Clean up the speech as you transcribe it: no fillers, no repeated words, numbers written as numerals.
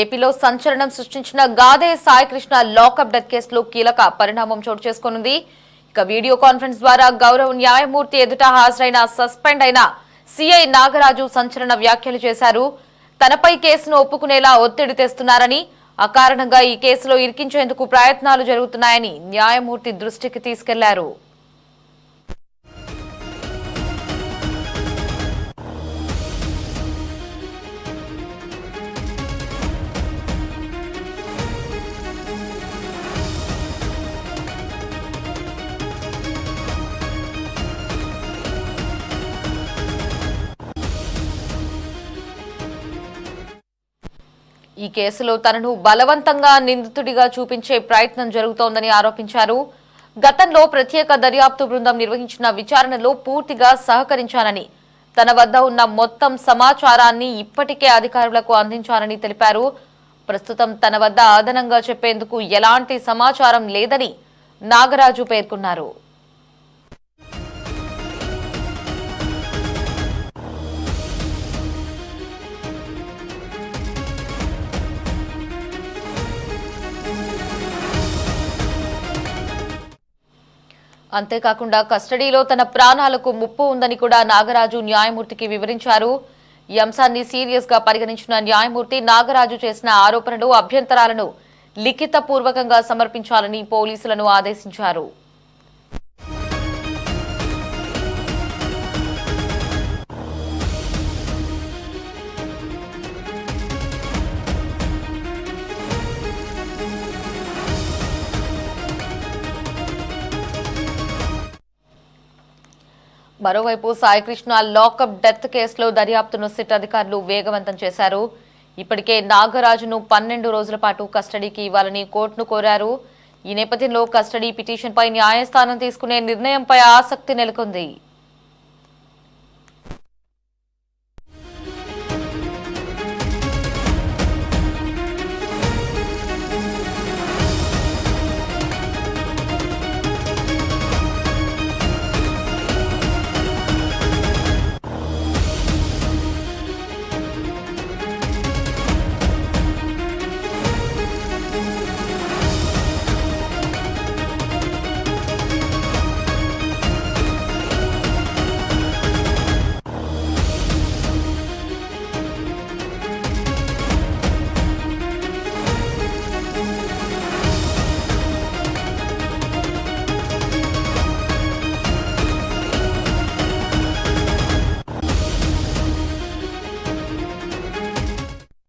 ఏపీలో సంచలనం సృష్టించిన గాదే సాయికృష్ణ లాకప్ డెత్ కేసులో కీలక పరిణామం చోటు చేసుకున్నది. ఇక వీడియో కాన్ఫరెన్స్ ద్వారా గౌరవ న్యాయమూర్తి ఎదుట హాజరైన సస్పెండ్ అయిన సిఐ నాగరాజు సంచలన వ్యాఖ్యలు చేశారు. తనపై కేసును ఒప్పుకునేలా ఒత్తిడి తెస్తున్నారని, అకారణంగా ఈ కేసులో ఇరికించేందుకు ప్రయత్నాలు జరుగుతున్నాయని న్యాయమూర్తి దృష్టికి తీసుకెళ్లారు. ఈ కేసులో తనను బలవంతంగా నిందితుడిగా చూపించే ప్రయత్నం జరుగుతోందని ఆరోపించారు. గతంలో ప్రత్యేక దర్యాప్తు బృందం నిర్వహించిన విచారణలో పూర్తిగా సహకరించానని, తన వద్ద ఉన్న మొత్తం సమాచారాన్ని ఇప్పటికే అధికారులకు అందించానని తెలిపారు. ప్రస్తుతం తన వద్ద అదనంగా చెప్పేందుకు ఎలాంటి సమాచారం లేదని నాగరాజు పేర్కొన్నారు. అంతేకాకుండా కస్టడీలో తన ప్రాణాలకు ముప్పు ఉందని కూడా నాగరాజు న్యాయమూర్తికి వివరించారు. ఈ అంశాన్ని సీరియస్ గా పరిగణించిన న్యాయమూర్తి నాగరాజు చేసిన ఆరోపణలు, అభ్యంతరాలను లిఖితపూర్వకంగా సమర్పించాలని పోలీసులను ఆదేశించారు. మరోవైపు సాయికృష్ణ లాకప్ డెత్ కేసులో దర్యాప్తును సిట్ అధికారులు వేగవంతం చేశారు. ఇప్పటికే నాగరాజును 12 రోజుల పాటు కస్టడీకి ఇవ్వాలని కోర్టును కోరారు. ఈ నేపథ్యంలో కస్టడీ పిటిషన్పై న్యాయస్థానం తీసుకునే నిర్ణయంపై ఆసక్తి నెలకొంది.